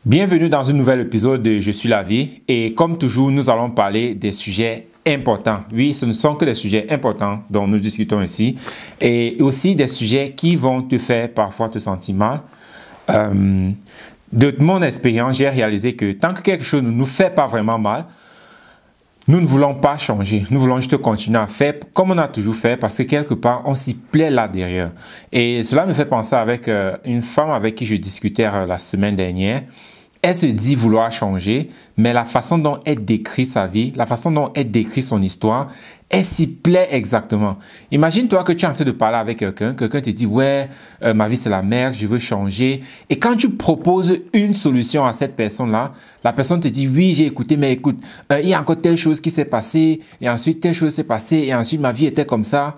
Bienvenue dans un nouvel épisode de Je suis la vie et comme toujours, nous allons parler des sujets importants. Oui, ce ne sont que des sujets importants dont nous discutons ici et aussi des sujets qui vont te faire parfois te sentir mal. De mon expérience, j'ai réalisé que tant que quelque chose ne nous fait pas vraiment mal, nous ne voulons pas changer. Nous voulons juste continuer à faire comme on a toujours fait parce que quelque part, on s'y plaît là derrière. Et cela me fait penser avec une femme avec qui je discutais la semaine dernière. Elle se dit vouloir changer, mais la façon dont elle décrit sa vie, la façon dont elle décrit son histoire, elle s'y plaît exactement. Imagine-toi que tu es en train de parler avec quelqu'un, quelqu'un te dit « Ouais, ma vie c'est la merde, je veux changer ». Et quand tu proposes une solution à cette personne-là, la personne te dit « Oui, j'ai écouté, mais écoute, il y a encore telle chose qui s'est passée, et ensuite telle chose s'est passée, et ensuite ma vie était comme ça ».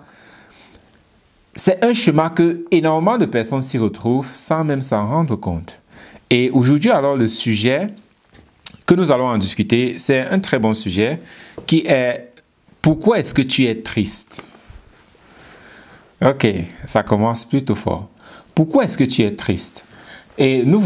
C'est un schéma que énormément de personnes s'y retrouvent sans même s'en rendre compte. Et aujourd'hui, alors, le sujet que nous allons en discuter, c'est un très bon sujet qui est « Pourquoi est-ce que tu es triste ?» Ok, ça commence plutôt fort. Pourquoi est-ce que tu es triste? Et nous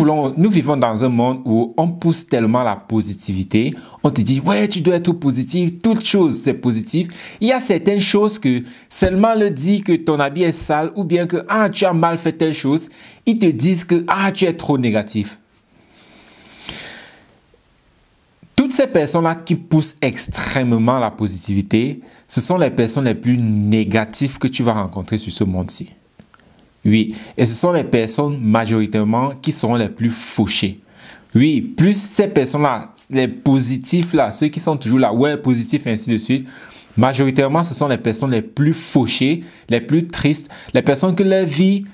vivons dans un monde où on pousse tellement la positivité. On te dit, ouais, tu dois être positif, toute chose c'est positif. Il y a certaines choses que seulement le dit que ton habit est sale ou bien que tu as mal fait telle chose, ils te disent que tu es trop négatif. Toutes ces personnes-là qui poussent extrêmement la positivité, ce sont les personnes les plus négatives que tu vas rencontrer sur ce monde-ci. Oui, et ce sont les personnes majoritairement qui seront les plus fauchées. Oui, plus ces personnes-là, les positifs-là, ceux qui sont toujours là, ouais, positifs, ainsi de suite, majoritairement, ce sont les personnes les plus fauchées, les plus tristes, les personnes que leur vie,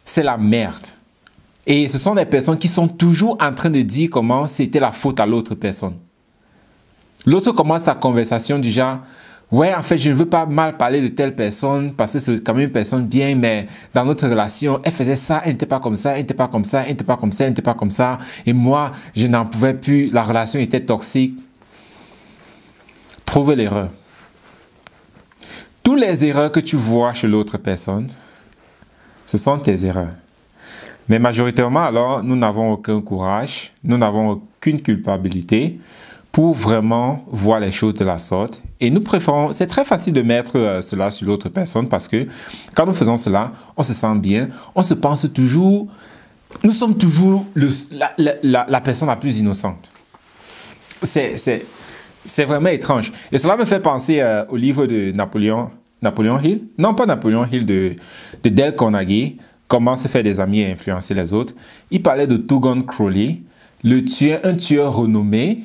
c'est la merde. Et ce sont des personnes qui sont toujours en train de dire comment c'était la faute à l'autre personne. L'autre commence sa conversation du genre, ouais, en fait, je ne veux pas mal parler de telle personne parce que c'est quand même une personne bien, mais dans notre relation, elle faisait ça, elle n'était pas comme ça, elle n'était pas comme ça, elle n'était pas comme ça, elle n'était pas comme ça. Et moi, je n'en pouvais plus, la relation était toxique. Trouve l'erreur. Toutes les erreurs que tu vois chez l'autre personne, ce sont tes erreurs. Mais majoritairement, alors, nous n'avons aucun courage, nous n'avons aucune culpabilité pour vraiment voir les choses de la sorte. Et nous préférons, c'est très facile de mettre cela sur l'autre personne parce que quand nous faisons cela, on se sent bien, on se pense toujours, nous sommes toujours la personne la plus innocente. C'est vraiment étrange. Et cela me fait penser au livre de Napoléon Hill, non pas Napoléon Hill, de Dale Carnegie, Comment se faire des amis et influencer les autres. Il parlait de Tugon Crowley, un tueur renommé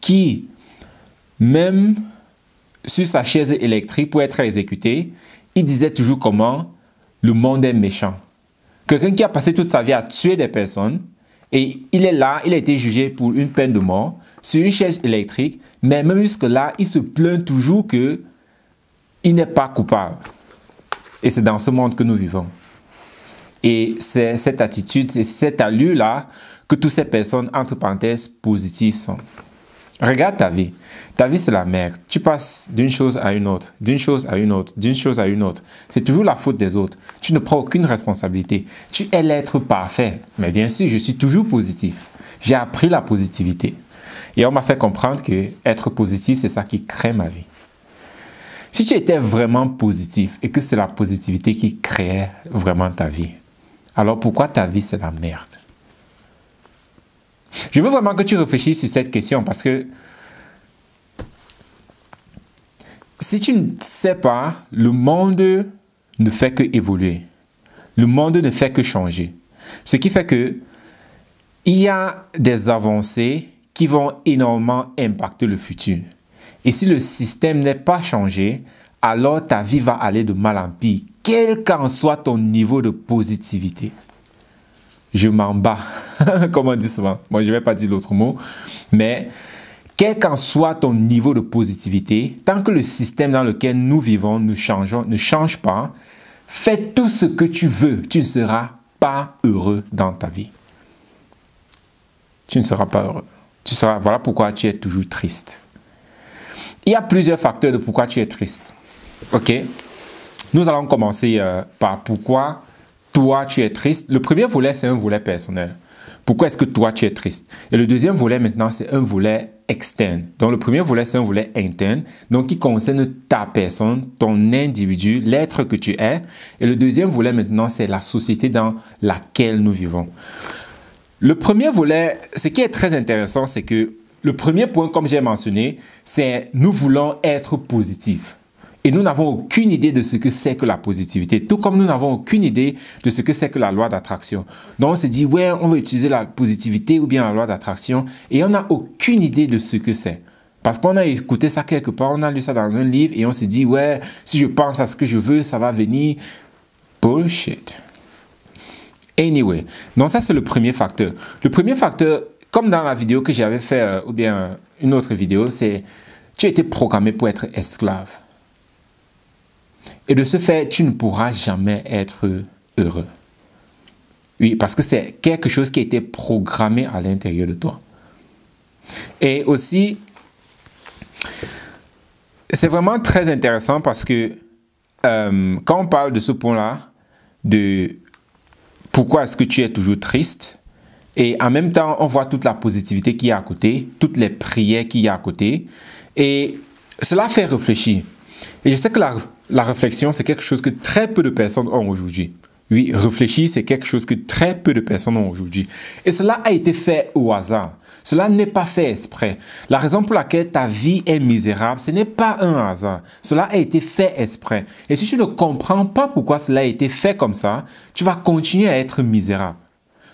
qui, même sur sa chaise électrique pour être exécuté, il disait toujours comment le monde est méchant. Quelqu'un qui a passé toute sa vie à tuer des personnes et il est là, il a été jugé pour une peine de mort sur une chaise électrique, mais même jusque-là, il se plaint toujours qu'il n'est pas coupable. Et c'est dans ce monde que nous vivons. Et c'est cette attitude et cette allure-là que toutes ces personnes, entre parenthèses, positives sont. Regarde ta vie. Ta vie, c'est la merde. Tu passes d'une chose à une autre, d'une chose à une autre, d'une chose à une autre. C'est toujours la faute des autres. Tu ne prends aucune responsabilité. Tu es l'être parfait. Mais bien sûr, je suis toujours positif. J'ai appris la positivité. Et on m'a fait comprendre que être positif, c'est ça qui crée ma vie. Si tu étais vraiment positif et que c'est la positivité qui créait vraiment ta vie, alors pourquoi ta vie, c'est la merde? Je veux vraiment que tu réfléchisses sur cette question parce que si tu ne sais pas, le monde ne fait que évoluer. Le monde ne fait que changer. Ce qui fait que il y a des avancées qui vont énormément impacter le futur. Et si le système n'est pas changé, alors ta vie va aller de mal en pire, quel qu'en soit ton niveau de positivité. Je m'en bats, comme on dit souvent. Moi, je ne vais pas dire l'autre mot, mais quel qu'en soit ton niveau de positivité, tant que le système dans lequel nous vivons ne change pas, fais tout ce que tu veux, tu ne seras pas heureux dans ta vie. Tu ne seras pas heureux. Voilà pourquoi tu es toujours triste. Il y a plusieurs facteurs de pourquoi tu es triste. Ok? Nous allons commencer par pourquoi toi tu es triste. Le premier volet, c'est un volet personnel. Pourquoi est-ce que toi, tu es triste? Et le deuxième volet, maintenant, c'est un volet externe. Donc, le premier volet, c'est un volet interne, donc qui concerne ta personne, ton individu, l'être que tu es. Et le deuxième volet, maintenant, c'est la société dans laquelle nous vivons. Le premier volet, ce qui est très intéressant, c'est que le premier point, comme j'ai mentionné, c'est nous voulons être positifs. Et nous n'avons aucune idée de ce que c'est que la positivité, tout comme nous n'avons aucune idée de ce que c'est que la loi d'attraction. Donc on se dit, ouais, on va utiliser la positivité ou bien la loi d'attraction, et on n'a aucune idée de ce que c'est. Parce qu'on a écouté ça quelque part, on a lu ça dans un livre, et on se dit, ouais, si je pense à ce que je veux, ça va venir. Bullshit. Anyway, donc ça c'est le premier facteur. Le premier facteur, comme dans la vidéo que j'avais fait, ou bien une autre vidéo, c'est tu as été programmé pour être esclave. Et de ce fait, tu ne pourras jamais être heureux. Oui, parce que c'est quelque chose qui a été programmé à l'intérieur de toi. Et aussi, c'est vraiment très intéressant parce que quand on parle de ce point-là, de pourquoi est-ce que tu es toujours triste, et en même temps, on voit toute la positivité qu'il y a à côté, toutes les prières qu'il y a à côté, et cela fait réfléchir. Et je sais que la réflexion, c'est quelque chose que très peu de personnes ont aujourd'hui. Oui, réfléchir, c'est quelque chose que très peu de personnes ont aujourd'hui. Et cela a été fait au hasard. Cela n'est pas fait exprès. La raison pour laquelle ta vie est misérable, ce n'est pas un hasard. Cela a été fait exprès. Et si tu ne comprends pas pourquoi cela a été fait comme ça, tu vas continuer à être misérable.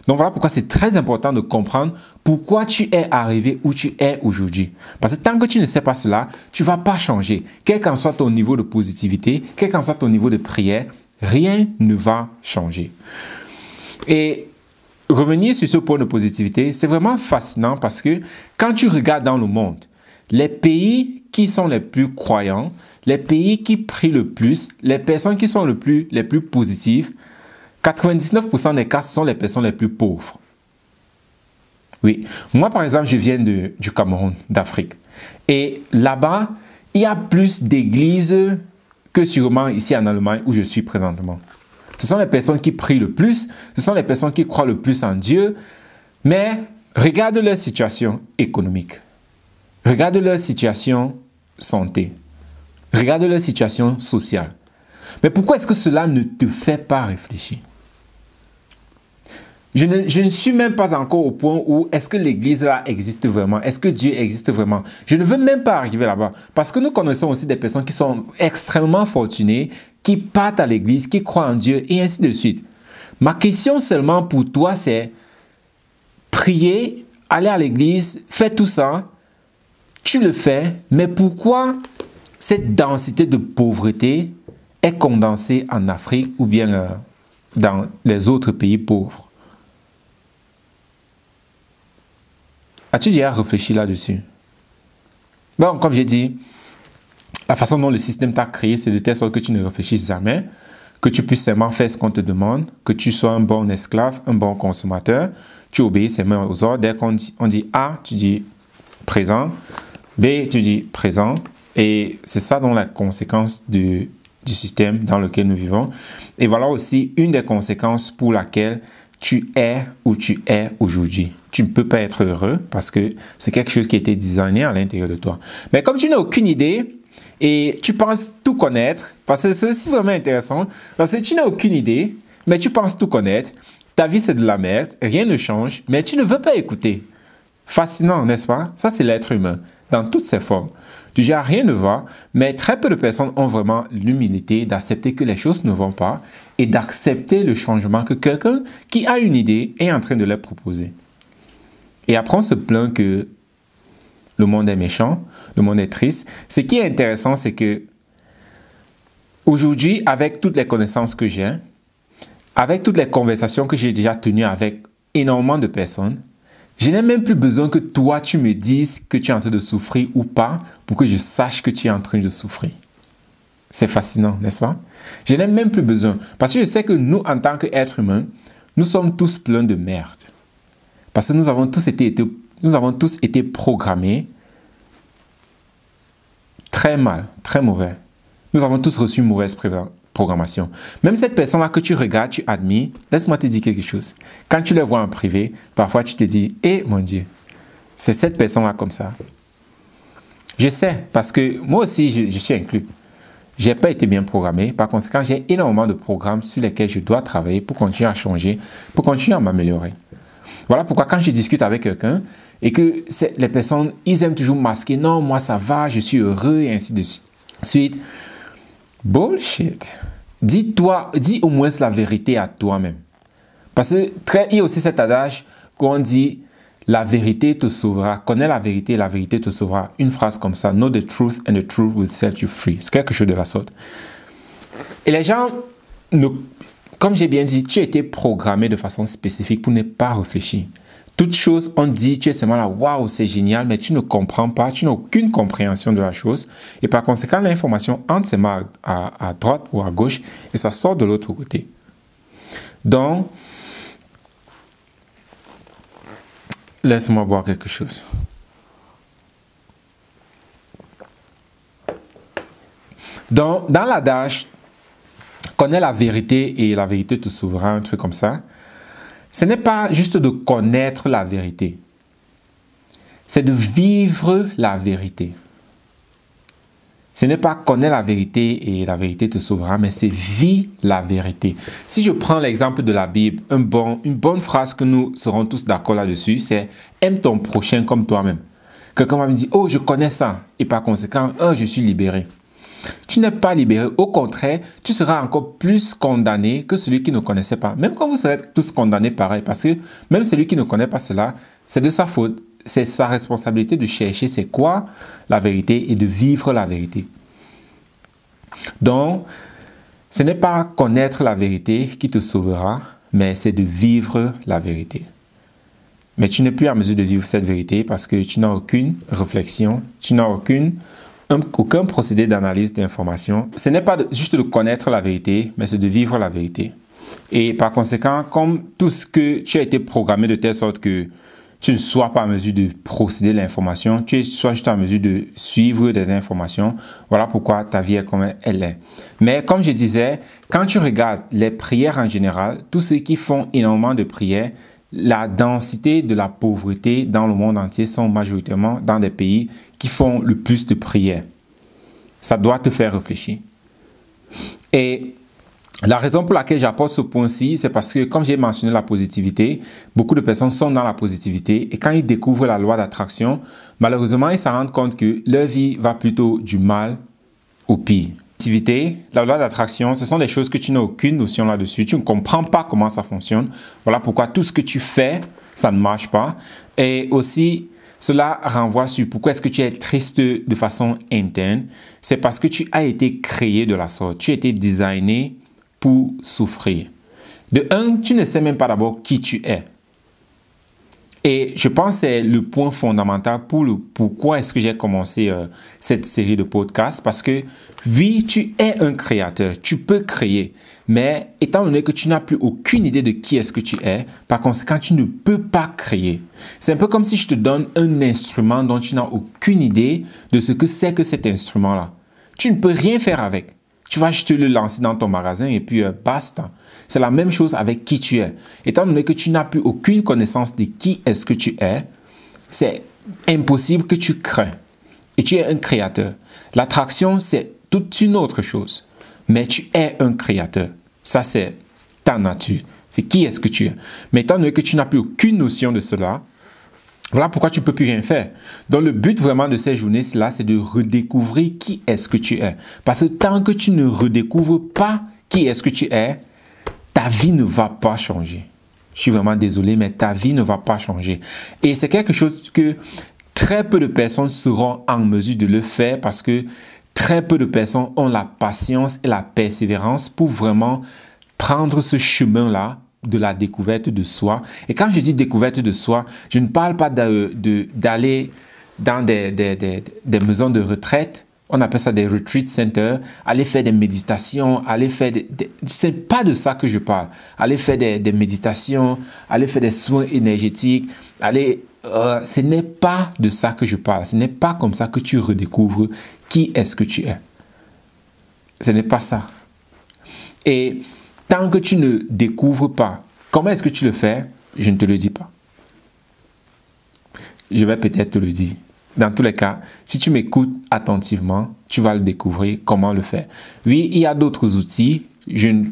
Donc voilà pourquoi c'est très important de comprendre pourquoi tu es arrivé où tu es aujourd'hui. Parce que tant que tu ne sais pas cela, tu ne vas pas changer. Quel qu'en soit ton niveau de positivité, quel qu'en soit ton niveau de prière, rien ne va changer. Et revenir sur ce point de positivité, c'est vraiment fascinant parce que quand tu regardes dans le monde, les pays qui sont les plus croyants, les pays qui prient le plus, les personnes qui sont les plus positives, 99% des cas, ce sont les personnes les plus pauvres. Oui. Moi, par exemple, je viens du Cameroun, d'Afrique. Et là-bas, il y a plus d'églises que sûrement ici en Allemagne où je suis présentement. Ce sont les personnes qui prient le plus, ce sont les personnes qui croient le plus en Dieu. Mais regarde leur situation économique. Regarde leur situation santé. Regarde leur situation sociale. Mais pourquoi est-ce que cela ne te fait pas réfléchir? Je ne suis même pas encore au point où est-ce que l'église là existe vraiment? Est-ce que Dieu existe vraiment? Je ne veux même pas arriver là-bas. Parce que nous connaissons aussi des personnes qui sont extrêmement fortunées, qui partent à l'église, qui croient en Dieu et ainsi de suite. Ma question seulement pour toi, c'est prier, aller à l'église, faire tout ça. Tu le fais, mais pourquoi cette densité de pauvreté est condensée en Afrique ou bien dans les autres pays pauvres? As-tu déjà réfléchi là-dessus? Bon, comme j'ai dit, la façon dont le système t'a créé, c'est de telle sorte que tu ne réfléchisses jamais, que tu puisses seulement faire ce qu'on te demande, que tu sois un bon esclave, un bon consommateur, tu obéis seulement aux ordres. Dès qu'on dit A, tu dis présent, B, tu dis présent, et c'est ça donc la conséquence du système dans lequel nous vivons. Et voilà aussi une des conséquences pour laquelle tu es où tu es aujourd'hui. Tu ne peux pas être heureux parce que c'est quelque chose qui a été designé à l'intérieur de toi. Mais comme tu n'as aucune idée et tu penses tout connaître, parce que c'est aussi vraiment intéressant, parce que tu n'as aucune idée, mais tu penses tout connaître, ta vie c'est de la merde, rien ne change, mais tu ne veux pas écouter. Fascinant, n'est-ce pas? Ça, c'est l'être humain, dans toutes ses formes. Du genre, rien ne va, mais très peu de personnes ont vraiment l'humilité d'accepter que les choses ne vont pas et d'accepter le changement que quelqu'un qui a une idée est en train de leur proposer. Et après, on se plaint que le monde est méchant, le monde est triste. Ce qui est intéressant, c'est que aujourd'hui, avec toutes les connaissances que j'ai, avec toutes les conversations que j'ai déjà tenues avec énormément de personnes, je n'ai même plus besoin que toi, tu me dises que tu es en train de souffrir ou pas pour que je sache que tu es en train de souffrir. C'est fascinant, n'est-ce pas? Je n'ai même plus besoin. Parce que je sais que nous, en tant qu'êtres humains, nous sommes tous pleins de merde. Parce que nous avons tous été programmés très mal, très mauvais. Nous avons tous reçu une mauvaise programmation. Même cette personne-là que tu regardes, tu admires, laisse-moi te dire quelque chose. Quand tu le vois en privé, parfois tu te dis, eh mon Dieu, c'est cette personne-là comme ça. Je sais, parce que moi aussi, je suis inclus. Je n'ai pas été bien programmé. Par conséquent, j'ai énormément de programmes sur lesquels je dois travailler pour continuer à changer, pour continuer à m'améliorer. Voilà pourquoi quand je discute avec quelqu'un et que les personnes, ils aiment toujours masquer, non, moi ça va, je suis heureux et ainsi de suite. Bullshit. Dis au moins la vérité à toi-même. Parce que il y a aussi cet adage qu'on dit, la vérité te sauvera. Connais la vérité te sauvera. Une phrase comme ça, know the truth and the truth will set you free. C'est quelque chose de la sorte. Et les gens, comme j'ai bien dit, tu as été programmé de façon spécifique pour ne pas réfléchir. Toute chose, on dit, tu es seulement là, waouh, c'est génial, mais tu ne comprends pas, tu n'as aucune compréhension de la chose. Et par conséquent, l'information entre ses mains à droite ou à gauche et ça sort de l'autre côté. Donc, laisse-moi boire quelque chose. Donc, dans l'adage, connais la vérité et la vérité te sauvera, un truc comme ça. Ce n'est pas juste de connaître la vérité. C'est de vivre la vérité. Ce n'est pas connaître la vérité et la vérité te sauvera, mais c'est vivre la vérité. Si je prends l'exemple de la Bible, une bonne phrase que nous serons tous d'accord là-dessus, c'est « aime ton prochain comme toi-même ». Quelqu'un va me dire « oh, je connais ça » et par conséquent, « oh, je suis libéré ». Tu n'es pas libéré. Au contraire, tu seras encore plus condamné que celui qui ne connaissait pas. Même quand vous serez tous condamnés pareil, parce que même celui qui ne connaît pas cela, c'est de sa faute. C'est sa responsabilité de chercher c'est quoi la vérité et de vivre la vérité. Donc, ce n'est pas connaître la vérité qui te sauvera, mais c'est de vivre la vérité. Mais tu n'es plus en mesure de vivre cette vérité parce que tu n'as aucune réflexion, tu n'as aucun procédé d'analyse d'information. Ce n'est pas juste de connaître la vérité, mais c'est de vivre la vérité. Et par conséquent, comme tout ce que tu as été programmé de telle sorte que tu ne sois pas en mesure de procéder l'information, tu sois juste en mesure de suivre des informations, voilà pourquoi ta vie est comme elle est. Mais comme je disais, quand tu regardes les prières en général, tous ceux qui font énormément de prières, la densité de la pauvreté dans le monde entier sont majoritairement dans des pays qui font le plus de prières. Ça doit te faire réfléchir. Et la raison pour laquelle j'apporte ce point-ci, c'est parce que, comme j'ai mentionné la positivité, beaucoup de personnes sont dans la positivité et quand ils découvrent la loi d'attraction, malheureusement, ils se rendent compte que leur vie va plutôt du mal au pire. La loi d'attraction, ce sont des choses que tu n'as aucune notion là-dessus. Tu ne comprends pas comment ça fonctionne. Voilà pourquoi tout ce que tu fais, ça ne marche pas. Et aussi, cela renvoie sur pourquoi est-ce que tu es triste de façon interne. C'est parce que tu as été créé de la sorte. Tu as été designé pour souffrir. De un, tu ne sais même pas d'abord qui tu es. Et je pense que c'est le point fondamental pour pourquoi est-ce que j'ai commencé cette série de podcasts. Parce que oui, tu es un créateur, tu peux créer. Mais étant donné que tu n'as plus aucune idée de qui est-ce que tu es, par conséquent, tu ne peux pas créer. C'est un peu comme si je te donne un instrument dont tu n'as aucune idée de ce que c'est que cet instrument-là. Tu ne peux rien faire avec. Tu vas juste le lancer dans ton magasin et puis basta. C'est la même chose avec qui tu es. Étant donné que tu n'as plus aucune connaissance de qui est-ce que tu es, c'est impossible que tu crées. Et tu es un créateur. L'attraction, c'est toute une autre chose. Mais tu es un créateur. Ça, c'est ta nature. C'est qui est-ce que tu es. Mais étant donné que tu n'as plus aucune notion de cela, voilà pourquoi tu ne peux plus rien faire. Donc, le but vraiment de ces journées-là, c'est de redécouvrir qui est-ce que tu es. Parce que tant que tu ne redécouvres pas qui est-ce que tu es, ta vie ne va pas changer. Je suis vraiment désolé, mais ta vie ne va pas changer. Et c'est quelque chose que très peu de personnes seront en mesure de le faire parce que très peu de personnes ont la patience et la persévérance pour vraiment prendre ce chemin-là de la découverte de soi. Et quand je dis découverte de soi, je ne parle pas d'aller dans des maisons de retraite. On appelle ça des retreat centers, aller faire des méditations, aller faire c'est pas de ça que je parle. Aller faire des méditations, aller faire des soins énergétiques, ce n'est pas de ça que je parle. Ce n'est pas comme ça que tu redécouvres qui est-ce que tu es. Ce n'est pas ça. Et tant que tu ne découvres pas comment est-ce que tu le fais, je ne te le dis pas. Je vais peut-être te le dire. Dans tous les cas, si tu m'écoutes attentivement, tu vas le découvrir comment le faire. Oui, il y a d'autres outils. Il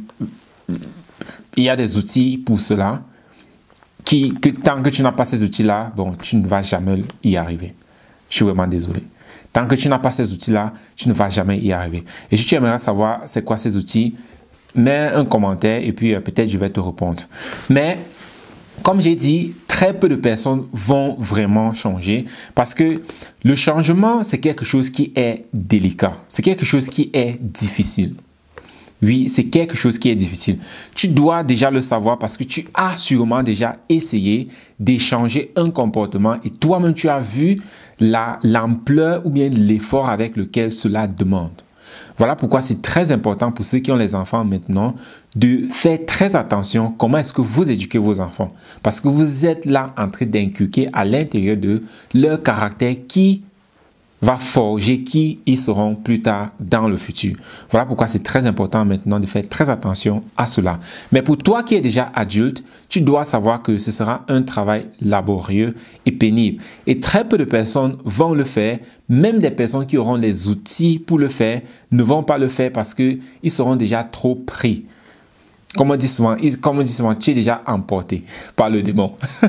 y a des outils pour cela que tant que tu n'as pas ces outils-là, bon, tu ne vas jamais y arriver. Je suis vraiment désolé. Tant que tu n'as pas ces outils-là, tu ne vas jamais y arriver. Et si tu aimerais savoir c'est quoi ces outils, mets un commentaire et puis peut-être je vais te répondre. Mais comme j'ai dit, très peu de personnes vont vraiment changer parce que le changement, c'est quelque chose qui est délicat. C'est quelque chose qui est difficile. Oui, c'est quelque chose qui est difficile. Tu dois déjà le savoir parce que tu as sûrement déjà essayé d'échanger un comportement et toi-même tu as vu l'ampleur ou bien l'effort avec lequel cela demande. Voilà pourquoi c'est très important pour ceux qui ont les enfants maintenant de faire très attention comment est-ce que vous éduquez vos enfants. Parce que vous êtes là en train d'inculquer à l'intérieur de leur caractère qui va forger qui ils seront plus tard dans le futur. Voilà pourquoi c'est très important maintenant de faire très attention à cela. Mais pour toi qui es déjà adulte, tu dois savoir que ce sera un travail laborieux et pénible. Et très peu de personnes vont le faire. Même des personnes qui auront les outils pour le faire ne vont pas le faire parce qu'ils seront déjà trop pris. Comme on dit souvent, tu es déjà emporté par le démon. Je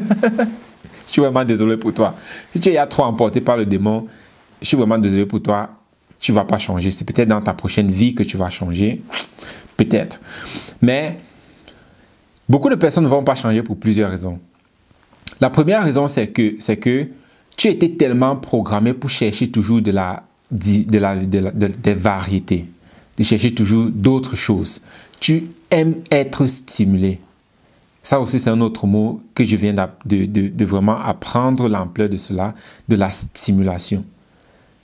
suis vraiment désolé pour toi. Si tu es trop emporté par le démon, je suis vraiment désolé pour toi, tu ne vas pas changer. C'est peut-être dans ta prochaine vie que tu vas changer. Peut-être. Mais beaucoup de personnes ne vont pas changer pour plusieurs raisons. La première raison, c'est que tu étais tellement programmé pour chercher toujours des variétés, de chercher toujours d'autres choses. Tu aimes être stimulé. Ça aussi, c'est un autre mot que je viens de vraiment apprendre l'ampleur de cela, de la stimulation.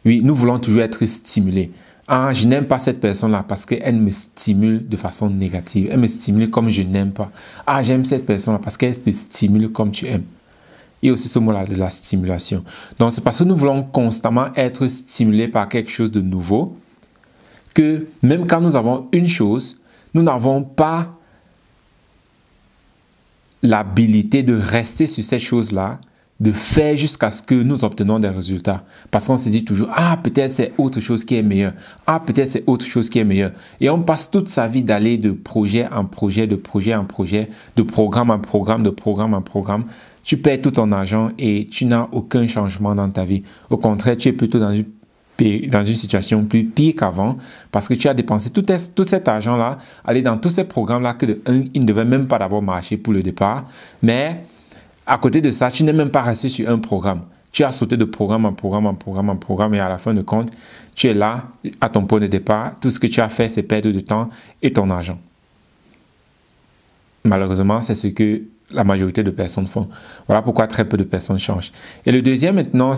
Oui, nous voulons toujours être stimulés. Ah, je n'aime pas cette personne-là parce qu'elle me stimule de façon négative. Elle me stimule comme je n'aime pas. Ah, j'aime cette personne-là parce qu'elle te stimule comme tu aimes. Il y a aussi ce mot-là de la stimulation. Donc, c'est parce que nous voulons constamment être stimulés par quelque chose de nouveau que même quand nous avons une chose, nous n'avons pas l'habilité de rester sur cette chose-là, de faire jusqu'à ce que nous obtenons des résultats. Parce qu'on se dit toujours, ah, peut-être c'est autre chose qui est meilleur. Ah, peut-être c'est autre chose qui est meilleur. Et on passe toute sa vie d'aller de projet en projet, de projet en projet, de programme en programme, de programme en programme. Tu perds tout ton argent et tu n'as aucun changement dans ta vie. Au contraire, tu es plutôt dans une situation plus pire qu'avant parce que tu as dépensé tout cet argent-là, aller dans tous ces programmes-là que ils ne devaient même pas d'abord marcher pour le départ. Mais à côté de ça, tu n'es même pas resté sur un programme. Tu as sauté de programme en programme, en programme, en programme et à la fin de compte, tu es là à ton point de départ. Tout ce que tu as fait, c'est perdre de temps et ton argent. Malheureusement, c'est ce que la majorité de personnes font. Voilà pourquoi très peu de personnes changent. Et le deuxième maintenant,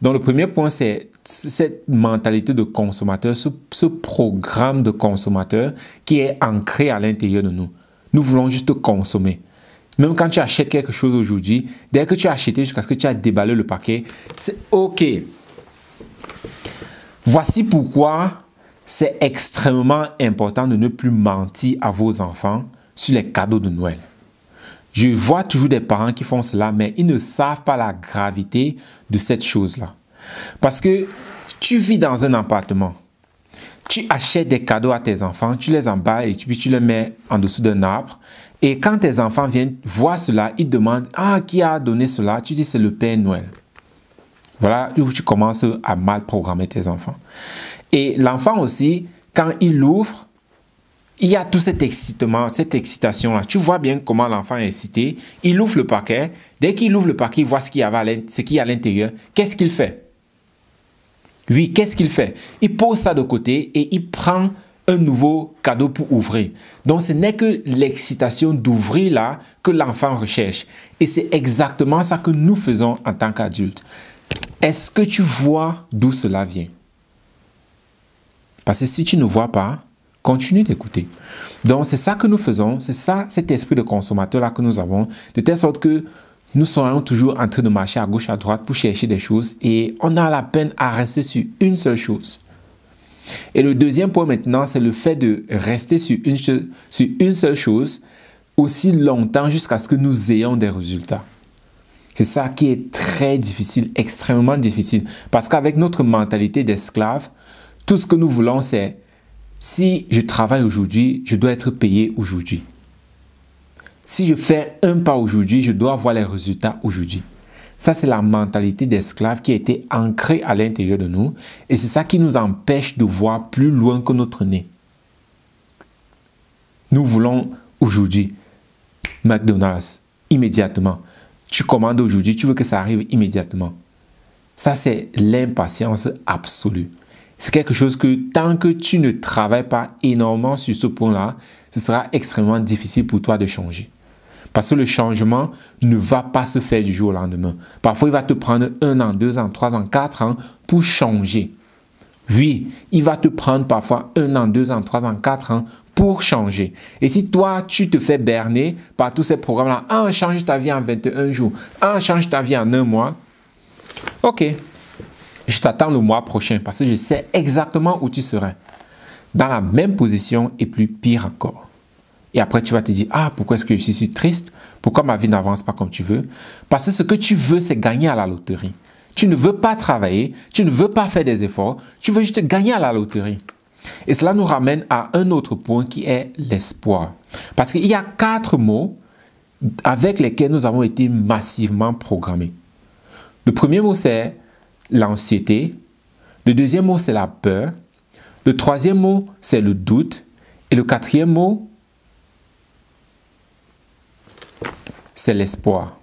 donc le premier point, c'est cette mentalité de consommateur, ce programme de consommateur qui est ancré à l'intérieur de nous. Nous voulons juste consommer. Même quand tu achètes quelque chose aujourd'hui, dès que tu as acheté jusqu'à ce que tu as déballé le paquet, c'est OK. Voici pourquoi c'est extrêmement important de ne plus mentir à vos enfants sur les cadeaux de Noël. Je vois toujours des parents qui font cela, mais ils ne savent pas la gravité de cette chose-là. Parce que tu vis dans un appartement, tu achètes des cadeaux à tes enfants, tu les emballes et puis tu les mets en dessous d'un arbre. Et quand tes enfants viennent voir cela, ils demandent « Ah, qui a donné cela ?» Tu dis « C'est le Père Noël. » Voilà où tu commences à mal programmer tes enfants. Et l'enfant aussi, quand il l'ouvre, il y a tout cet excitement, cette excitation-là. Tu vois bien comment l'enfant est excité. Il ouvre le paquet. Dès qu'il ouvre le paquet, il voit ce qu'il y a à l'intérieur. Qu'est-ce qu'il fait? Oui, qu'est-ce qu'il fait? Il pose ça de côté et il prend un nouveau cadeau pour ouvrir. Donc, ce n'est que l'excitation d'ouvrir là que l'enfant recherche. Et c'est exactement ça que nous faisons en tant qu'adultes. Est-ce que tu vois d'où cela vient? Parce que si tu ne vois pas, continue d'écouter. Donc, c'est ça que nous faisons. C'est ça, cet esprit de consommateur-là que nous avons. De telle sorte que nous serons toujours en train de marcher à gauche, à droite pour chercher des choses. Et on a la peine à rester sur une seule chose. Et le deuxième point maintenant, c'est le fait de rester sur une seule chose aussi longtemps jusqu'à ce que nous ayons des résultats. C'est ça qui est très difficile, extrêmement difficile. Parce qu'avec notre mentalité d'esclave, tout ce que nous voulons, c'est si je travaille aujourd'hui, je dois être payé aujourd'hui. Si je fais un pas aujourd'hui, je dois avoir les résultats aujourd'hui. Ça, c'est la mentalité d'esclave qui a été ancrée à l'intérieur de nous. Et c'est ça qui nous empêche de voir plus loin que notre nez. Nous voulons aujourd'hui McDonald's, immédiatement. Tu commandes aujourd'hui, tu veux que ça arrive immédiatement. Ça, c'est l'impatience absolue. C'est quelque chose que tant que tu ne travailles pas énormément sur ce point-là, ce sera extrêmement difficile pour toi de changer. Parce que le changement ne va pas se faire du jour au lendemain. Parfois, il va te prendre 1 an, 2 ans, 3 ans, 4 ans pour changer. Oui, il va te prendre parfois 1 an, 2 ans, 3 ans, 4 ans pour changer. Et si toi, tu te fais berner par tous ces programmes-là, ah, change ta vie en 21 jours, ah, change ta vie en 1 mois, ok, je t'attends le mois prochain parce que je sais exactement où tu serais. Dans la même position et plus pire encore. Et après, tu vas te dire, ah, pourquoi est-ce que je suis si triste? Pourquoi ma vie n'avance pas comme tu veux? Parce que ce que tu veux, c'est gagner à la loterie. Tu ne veux pas travailler, tu ne veux pas faire des efforts, tu veux juste gagner à la loterie. Et cela nous ramène à un autre point qui est l'espoir. Parce qu'il y a 4 mots avec lesquels nous avons été massivement programmés. Le premier mot, c'est l'anxiété. Le deuxième mot, c'est la peur. Le troisième mot, c'est le doute. Et le quatrième mot, c'est l'espoir.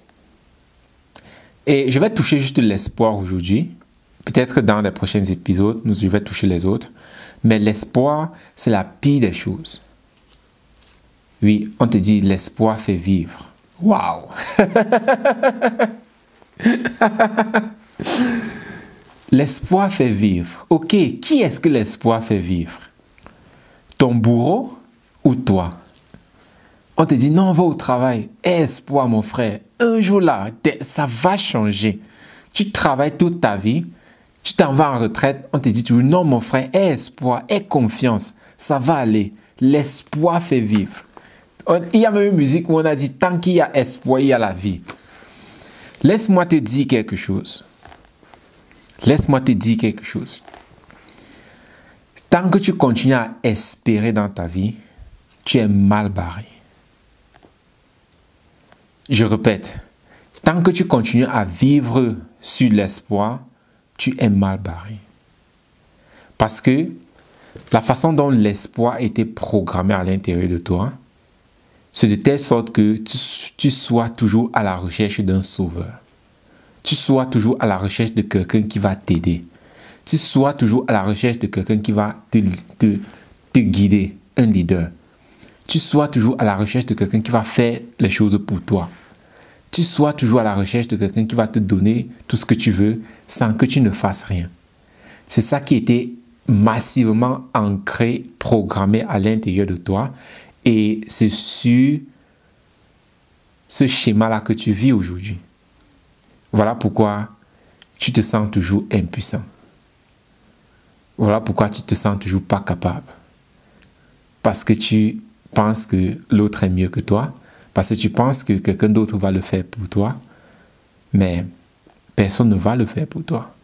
Et je vais toucher juste l'espoir aujourd'hui. Peut-être dans les prochains épisodes, je vais toucher les autres. Mais l'espoir, c'est la pire des choses. Oui, on te dit l'espoir fait vivre. Waouh! L'espoir fait vivre. Ok, qui est-ce que l'espoir fait vivre? Ton bourreau ou toi? On te dit non, on va au travail. Espoir, mon frère. Un jour là, ça va changer. Tu travailles toute ta vie. Tu t'en vas en retraite. On te dit toujours non, mon frère. Aie espoir, aie confiance. Ça va aller. L'espoir fait vivre. Il y a même une musique où on a dit tant qu'il y a espoir, il y a la vie. Laisse-moi te dire quelque chose. Laisse-moi te dire quelque chose. Tant que tu continues à espérer dans ta vie, tu es mal barré. Je répète, tant que tu continues à vivre sur l'espoir, tu es mal barré. Parce que la façon dont l'espoir a été programmé à l'intérieur de toi, c'est de telle sorte que tu sois toujours à la recherche d'un sauveur. Tu sois toujours à la recherche de quelqu'un qui va t'aider. Tu sois toujours à la recherche de quelqu'un qui va te guider, un leader. Tu sois toujours à la recherche de quelqu'un qui va faire les choses pour toi. Tu sois toujours à la recherche de quelqu'un qui va te donner tout ce que tu veux sans que tu ne fasses rien. C'est ça qui était massivement ancré, programmé à l'intérieur de toi. Et c'est sur ce schéma-là que tu vis aujourd'hui. Voilà pourquoi tu te sens toujours impuissant. Voilà pourquoi tu te sens toujours pas capable. Parce que tu penses que l'autre est mieux que toi. Parce que tu penses que quelqu'un d'autre va le faire pour toi. Mais personne ne va le faire pour toi.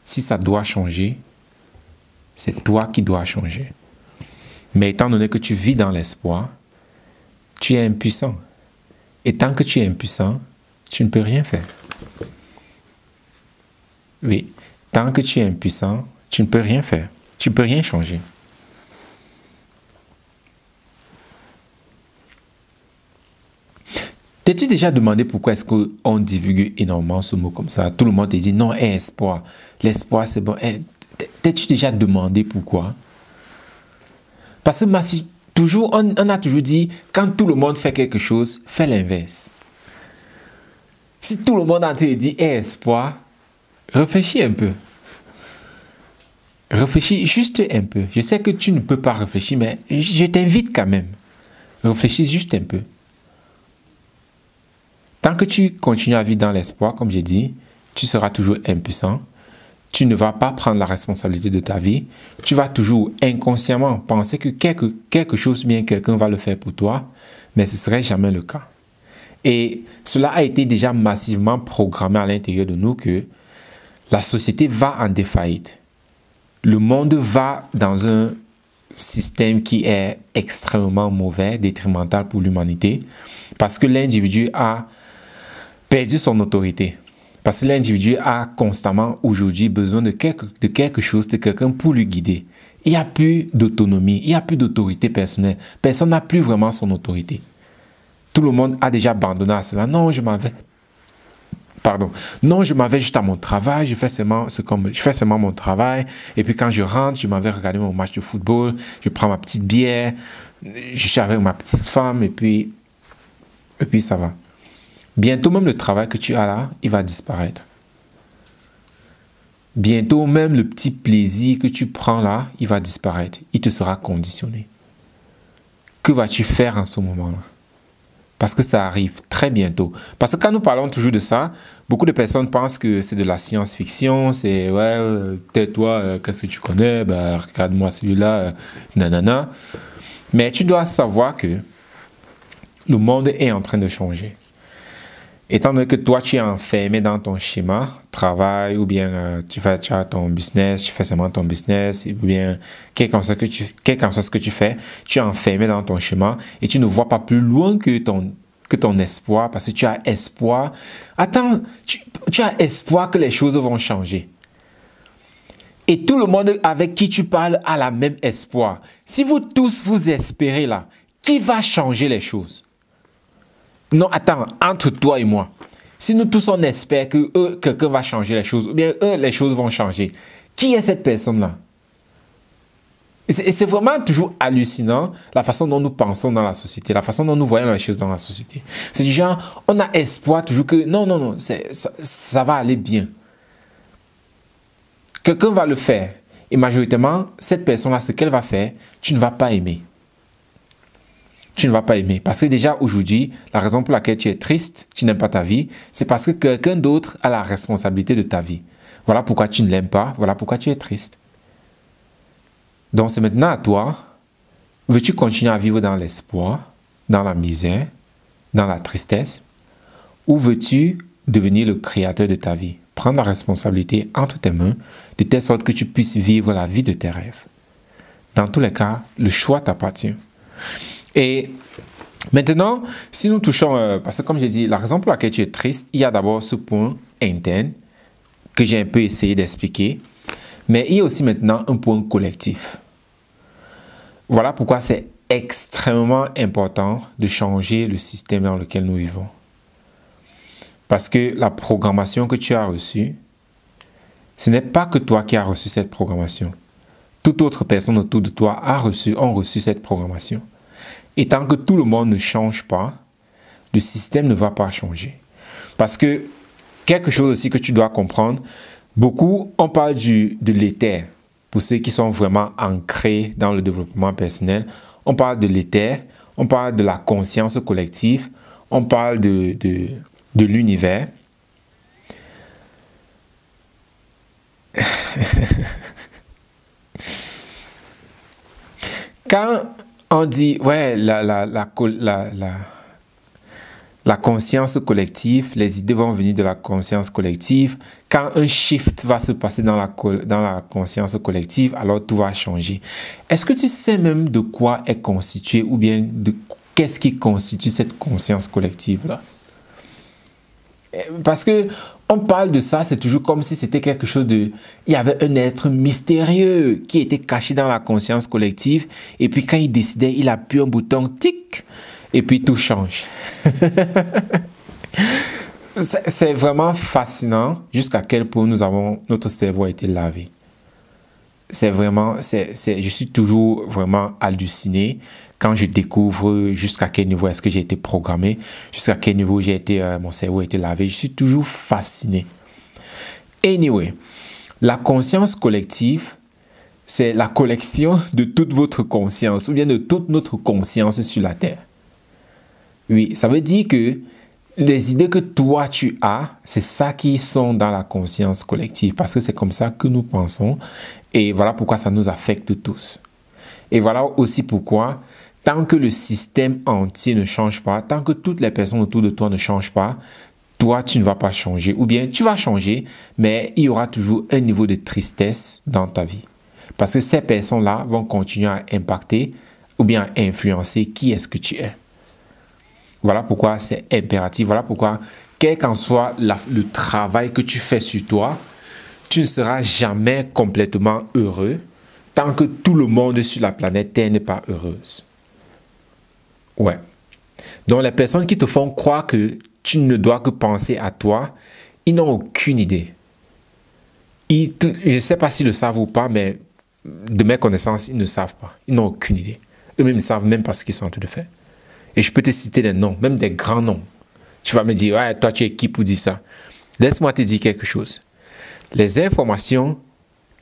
Si ça doit changer, c'est toi qui dois changer. Mais étant donné que tu vis dans l'espoir, tu es impuissant. Et tant que tu es impuissant, tu ne peux rien faire. Oui, tant que tu es impuissant, tu ne peux rien faire. Tu ne peux rien changer. T'es-tu déjà demandé pourquoi est-ce qu'on divulgue énormément ce mot comme ça? Tout le monde te dit non, espoir. L'espoir, c'est bon. T'es-tu déjà demandé pourquoi? Parce que toujours, on a toujours dit, quand tout le monde fait quelque chose, fais l'inverse. Si tout le monde te dit espoir, réfléchis un peu. Réfléchis juste un peu. Je sais que tu ne peux pas réfléchir, mais je t'invite quand même. Réfléchis juste un peu. Tant que tu continues à vivre dans l'espoir, comme j'ai dit, tu seras toujours impuissant. tu ne vas pas prendre la responsabilité de ta vie. Tu vas toujours inconsciemment penser que quelque chose, bien quelqu'un va le faire pour toi, mais ce ne serait jamais le cas. Et cela a été déjà massivement programmé à l'intérieur de nous que la société va en défaillite. Le monde va dans un système qui est extrêmement mauvais, détrimental pour l'humanité, parce que l'individu a perdu son autorité. Parce que l'individu a constamment aujourd'hui besoin de quelque chose, de quelqu'un pour lui guider. Il n'y a plus d'autonomie, il n'y a plus d'autorité personnelle. Personne n'a plus vraiment son autorité. Tout le monde a déjà abandonné à cela. Non, je m'en vais. Pardon. Non, je m'en vais juste à mon travail. Je fais seulement mon travail. Et puis quand je rentre, je m'en vais regarder mon match de football. Je prends ma petite bière. Je suis avec ma petite femme. Et puis ça va. Bientôt même le travail que tu as là, il va disparaître. Bientôt même le petit plaisir que tu prends là, il va disparaître. Il te sera conditionné. Que vas-tu faire en ce moment-là? Parce que ça arrive très bientôt. Parce que quand nous parlons toujours de ça, beaucoup de personnes pensent que c'est de la science-fiction. C'est, ouais, tais-toi, qu'est-ce que tu connais? Ben, regarde-moi celui-là, nanana. Mais tu dois savoir que le monde est en train de changer. Étant donné que toi, tu es enfermé dans ton schéma, travail, ou bien tu as ton business, tu fais seulement ton business, ou bien quel qu'en soit ce que tu fais, tu es enfermé dans ton schéma et tu ne vois pas plus loin que ton espoir, parce que tu as espoir. Attends, tu as espoir que les choses vont changer. Et tout le monde avec qui tu parles a la même espoir. Si vous tous vous espérez là, qui va changer les choses? Non, attends, entre toi et moi, si nous tous on espère que quelqu'un va changer les choses, ou bien les choses vont changer, qui est cette personne-là? C'est vraiment toujours hallucinant la façon dont nous pensons dans la société, la façon dont nous voyons les choses dans la société. C'est du genre, on a espoir toujours que non, ça va aller bien. Quelqu'un va le faire. Et majoritairement, cette personne-là, ce qu'elle va faire, tu ne vas pas aimer. Tu ne vas pas aimer. Parce que déjà aujourd'hui, la raison pour laquelle tu es triste, tu n'aimes pas ta vie, c'est parce que quelqu'un d'autre a la responsabilité de ta vie. Voilà pourquoi tu ne l'aimes pas, voilà pourquoi tu es triste. Donc c'est maintenant à toi. Veux-tu continuer à vivre dans l'espoir, dans la misère, dans la tristesse, ou veux-tu devenir le créateur de ta vie? Prendre la responsabilité entre tes mains, de telle sorte que tu puisses vivre la vie de tes rêves. Dans tous les cas, le choix t'appartient. Et maintenant, si nous touchons, parce que comme j'ai dit, la raison pour laquelle tu es triste, il y a d'abord ce point interne que j'ai un peu essayé d'expliquer, mais il y a aussi maintenant un point collectif. Voilà pourquoi c'est extrêmement important de changer le système dans lequel nous vivons. Parce que la programmation que tu as reçue, ce n'est pas que toi qui as reçu cette programmation. Toute autre personne autour de toi ont reçu cette programmation. Et tant que tout le monde ne change pas, le système ne va pas changer. Parce que quelque chose aussi que tu dois comprendre, beaucoup, on parle de l'éther. Pour ceux qui sont vraiment ancrés dans le développement personnel, on parle de l'éther, on parle de la conscience collective, on parle de l'univers. Quand on dit, ouais, la conscience collective, les idées vont venir de la conscience collective. Quand un shift va se passer dans la conscience collective, alors tout va changer. Est-ce que tu sais même de quoi est constitué ou bien de qu'est-ce qui constitue cette conscience collective-là? Parce que on parle de ça, c'est toujours comme si c'était quelque chose de... Il y avait un être mystérieux qui était caché dans la conscience collective. Et puis quand il décidait, il appuie un bouton, tic, et puis tout change. C'est vraiment fascinant jusqu'à quel point notre cerveau a été lavé. C'est vraiment... je suis toujours vraiment halluciné quand je découvre jusqu'à quel niveau est-ce que j'ai été programmé, jusqu'à quel niveau mon cerveau a été lavé, je suis toujours fasciné. Anyway, la conscience collective, c'est la collection de toute votre conscience, ou bien de toute notre conscience sur la Terre. Oui, ça veut dire que les idées que toi tu as, c'est ça qui sont dans la conscience collective, parce que c'est comme ça que nous pensons, et voilà pourquoi ça nous affecte tous. Et voilà aussi pourquoi, tant que le système entier ne change pas, tant que toutes les personnes autour de toi ne changent pas, toi, tu ne vas pas changer. Ou bien, tu vas changer, mais il y aura toujours un niveau de tristesse dans ta vie. Parce que ces personnes-là vont continuer à impacter ou bien à influencer qui est-ce que tu es. Voilà pourquoi c'est impératif. Voilà pourquoi, quel qu'en soit le travail que tu fais sur toi, tu ne seras jamais complètement heureux tant que tout le monde sur la planète Terre n'est pas heureuse. Ouais. Donc, les personnes qui te font croire que tu ne dois que penser à toi, ils n'ont aucune idée. Je ne sais pas s'ils le savent ou pas, mais de mes connaissances, ils ne savent pas. Ils n'ont aucune idée. Eux-mêmes ne savent même pas ce qu'ils sont en train de faire. Et je peux te citer des noms, même des grands noms. Tu vas me dire, ouais, toi, tu es qui pour dire ça? Laisse-moi te dire quelque chose. Les informations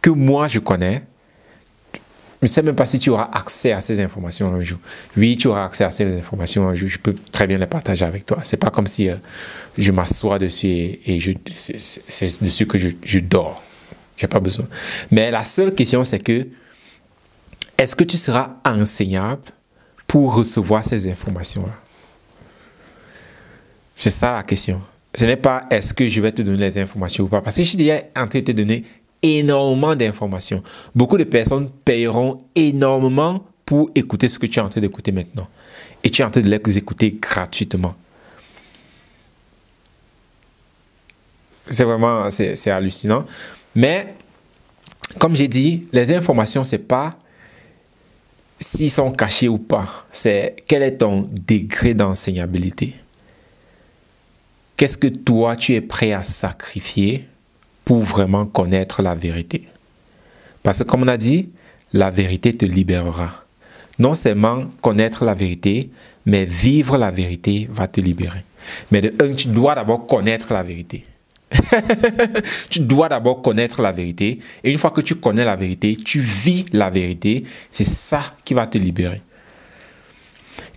que moi, je connais, je ne sais même pas si tu auras accès à ces informations un jour. Oui, tu auras accès à ces informations un jour. Je peux très bien les partager avec toi. Ce n'est pas comme si je m'assois dessus et c'est dessus que je dors. Je n'ai pas besoin. Mais la seule question, c'est que est-ce que tu seras enseignable pour recevoir ces informations-là? C'est ça la question. Ce n'est pas est-ce que je vais te donner les informations ou pas. Parce que je suis déjà en train de te donner énormément d'informations. Beaucoup de personnes paieront énormément pour écouter ce que tu es en train d'écouter maintenant. Et tu es en train de les écouter gratuitement. C'est vraiment, c'est hallucinant. Mais, comme j'ai dit, les informations, ce n'est pas s'ils sont cachés ou pas. C'est quel est ton degré d'enseignabilité. Qu'est-ce que toi, tu es prêt à sacrifier pour vraiment connaître la vérité? Parce que comme on a dit, la vérité te libérera. Non seulement connaître la vérité, mais vivre la vérité va te libérer. Mais de un, tu dois d'abord connaître la vérité. Tu dois d'abord connaître la vérité. Et une fois que tu connais la vérité, tu vis la vérité. C'est ça qui va te libérer.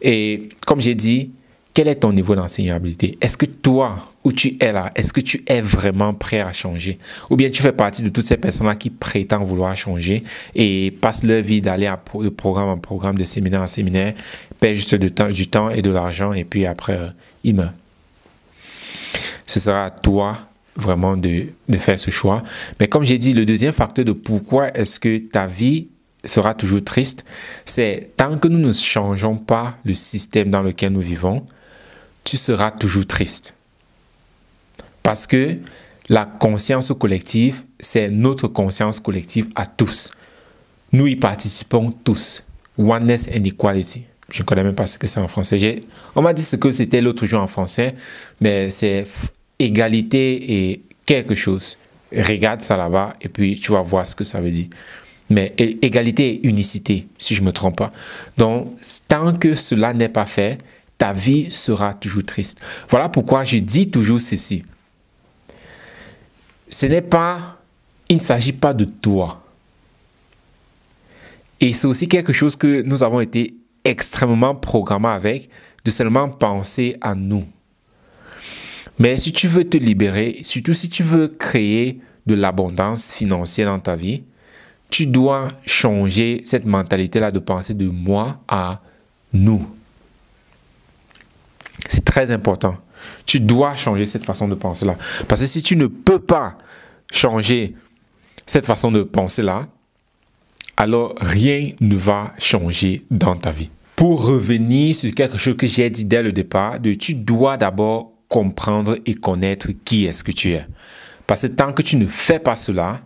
Et comme j'ai dit, quel est ton niveau d'enseignabilité? Est-ce que toi, où tu es là, est-ce que tu es vraiment prêt à changer? Ou bien tu fais partie de toutes ces personnes-là qui prétendent vouloir changer et passent leur vie d'aller de programme en programme, de séminaire en séminaire, paient juste du temps et de l'argent et puis après, ils meurent. Ce sera à toi vraiment de faire ce choix. Mais comme j'ai dit, le deuxième facteur de pourquoi est-ce que ta vie sera toujours triste, c'est tant que nous ne changeons pas le système dans lequel nous vivons, tu seras toujours triste. Parce que la conscience collective, c'est notre conscience collective à tous. Nous y participons tous. Oneness and equality. Je ne connais même pas ce que c'est en français. On m'a dit ce que c'était l'autre jour en français, mais c'est égalité et quelque chose. Regarde ça là-bas et puis tu vas voir ce que ça veut dire. Mais égalité et unicité, si je ne me trompe pas. Donc, tant que cela n'est pas fait, ta vie sera toujours triste. Voilà pourquoi je dis toujours ceci. Il ne s'agit pas de toi. Et c'est aussi quelque chose que nous avons été extrêmement programmés avec, de seulement penser à nous. Mais si tu veux te libérer, surtout si tu veux créer de l'abondance financière dans ta vie, tu dois changer cette mentalité-là de penser de moi à nous. C'est très important. Tu dois changer cette façon de penser-là. Parce que si tu ne peux pas changer cette façon de penser-là, alors rien ne va changer dans ta vie. Pour revenir sur quelque chose que j'ai dit dès le départ, tu dois d'abord comprendre et connaître qui est-ce que tu es. Parce que tant que tu ne fais pas cela,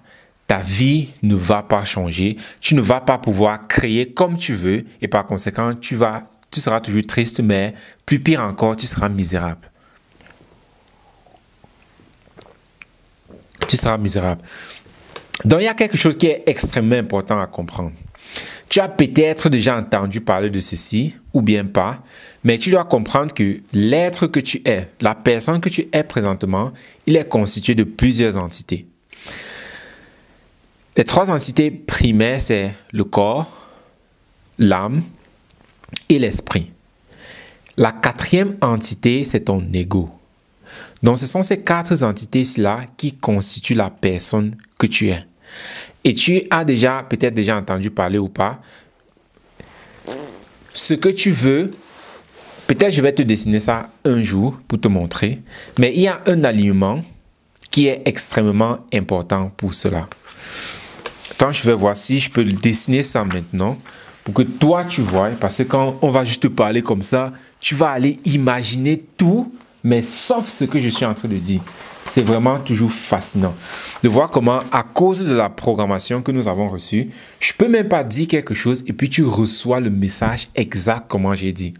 ta vie ne va pas changer. Tu ne vas pas pouvoir créer comme tu veux et par conséquent, tu seras toujours triste, mais plus pire encore, tu seras misérable. Tu seras misérable. Donc, il y a quelque chose qui est extrêmement important à comprendre. Tu as peut-être déjà entendu parler de ceci, ou bien pas, mais tu dois comprendre que l'être que tu es, la personne que tu es présentement, il est constitué de plusieurs entités. Les trois entités primaires, c'est le corps, l'âme et l'esprit. La quatrième entité, c'est ton ego. Donc, ce sont ces 4 entités-là qui constituent la personne que tu es. Et tu as peut-être déjà entendu parler ou pas. Ce que tu veux, peut-être je vais te dessiner ça un jour pour te montrer. Mais il y a un alignement qui est extrêmement important pour cela. Quand je vais voir si je peux dessiner ça maintenant, pour que toi tu vois, parce que quand on va juste te parler comme ça, tu vas aller imaginer tout, mais sauf ce que je suis en train de dire. C'est vraiment toujours fascinant de voir comment, à cause de la programmation que nous avons reçue, je ne peux même pas dire quelque chose et puis tu reçois le message exact comment j'ai dit.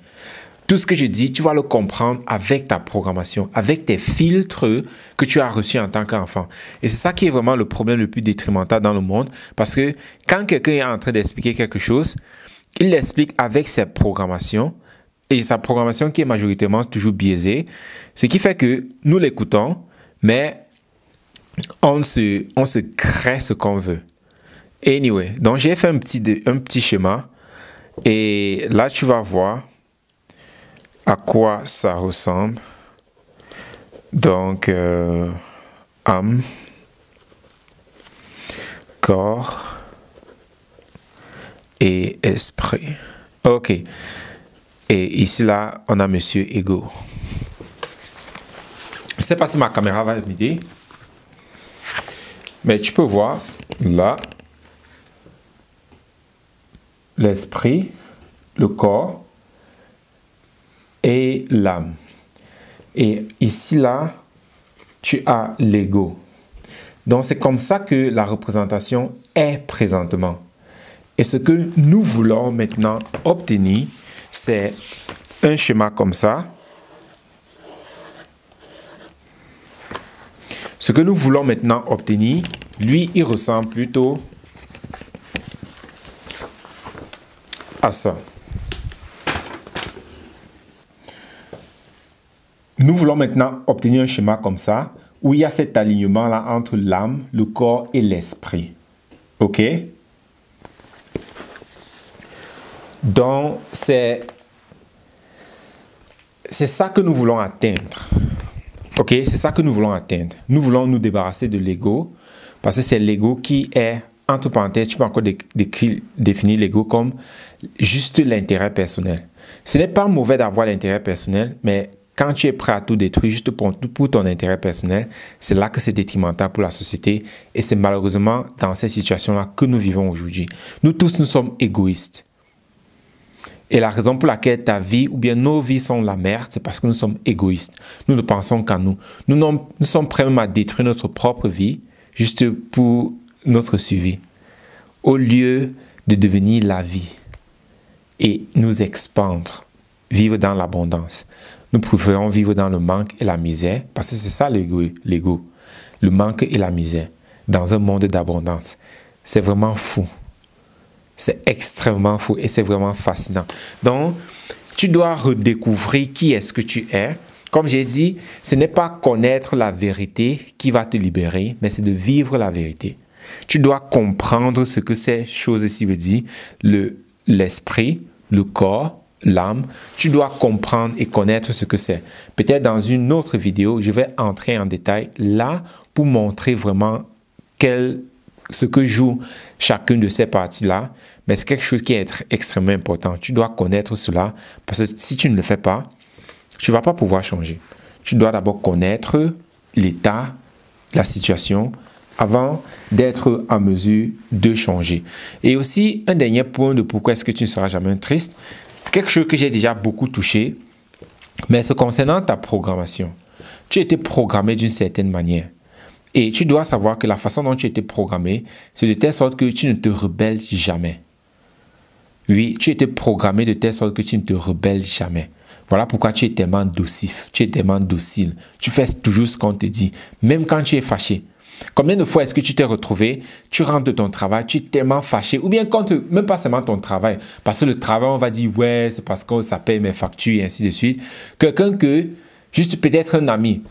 Tout ce que je dis, tu vas le comprendre avec ta programmation, avec tes filtres que tu as reçus en tant qu'enfant. Et c'est ça qui est vraiment le problème le plus détrimental dans le monde. Parce que quand quelqu'un est en train d'expliquer quelque chose, il l'explique avec ses programmations. Et sa programmation qui est majoritairement toujours biaisée. Ce qui fait que nous l'écoutons, mais on se crée ce qu'on veut. Anyway, donc j'ai fait un petit schéma. Et là, tu vas voir à quoi ça ressemble. Donc, âme, corps et esprit. OK. Et ici, là, on a Monsieur Ego. Je ne sais pas si ma caméra va m'aider. Mais tu peux voir, là, l'esprit, le corps et l'âme. Et ici, là, tu as l'ego. Donc, c'est comme ça que la représentation est présentement. Et ce que nous voulons maintenant obtenir, c'est un schéma comme ça. Ce que nous voulons maintenant obtenir, lui, il ressemble plutôt à ça. Nous voulons maintenant obtenir un schéma comme ça, où il y a cet alignement-là entre l'âme, le corps et l'esprit. OK? Donc, c'est ça que nous voulons atteindre. OK? C'est ça que nous voulons atteindre. Nous voulons nous débarrasser de l'ego, parce que c'est l'ego qui est, entre parenthèses, tu peux encore définir l'ego comme juste l'intérêt personnel. Ce n'est pas mauvais d'avoir l'intérêt personnel, mais quand tu es prêt à tout détruire juste pour ton intérêt personnel, c'est là que c'est détrimental pour la société. Et c'est malheureusement dans ces situations-là que nous vivons aujourd'hui. Nous tous, nous sommes égoïstes. Et la raison pour laquelle ta vie ou bien nos vies sont la merde, c'est parce que nous sommes égoïstes. Nous ne pensons qu'à nous. Nous sommes prêts même à détruire notre propre vie juste pour notre survie, au lieu de devenir la vie et nous expandre, vivre dans l'abondance. Nous préférons vivre dans le manque et la misère, parce que c'est ça l'ego, le manque et la misère, dans un monde d'abondance. C'est vraiment fou. C'est extrêmement fou et c'est vraiment fascinant. Donc, tu dois redécouvrir qui est-ce que tu es. Comme j'ai dit, ce n'est pas connaître la vérité qui va te libérer, mais c'est de vivre la vérité. Tu dois comprendre ce que ces choses-ci veulent dire, l'esprit, le corps, l'âme. Tu dois comprendre et connaître ce que c'est. Peut-être dans une autre vidéo, je vais entrer en détail là pour montrer vraiment ce que joue chacune de ces parties-là. Mais c'est quelque chose qui est extrêmement important. Tu dois connaître cela parce que si tu ne le fais pas, tu ne vas pas pouvoir changer. Tu dois d'abord connaître l'état, la situation, avant d'être en mesure de changer. Et aussi, un dernier point de pourquoi est-ce que tu ne seras jamais triste, quelque chose que j'ai déjà beaucoup touché, mais c'est concernant ta programmation. Tu as été programmé d'une certaine manière. Et tu dois savoir que la façon dont tu as été programmé, c'est de telle sorte que tu ne te rebelles jamais. Oui, tu as été programmé de telle sorte que tu ne te rebelles jamais. Voilà pourquoi tu es tellement docif, tu es tellement docile. Tu fais toujours ce qu'on te dit, même quand tu es fâché. Combien de fois est-ce que tu t'es retrouvé, tu rentres de ton travail, tu es tellement fâché, ou bien même pas seulement ton travail, parce que le travail, on va dire, ouais, c'est parce que ça paye mes factures et ainsi de suite. Quelqu'un que, juste peut-être un ami,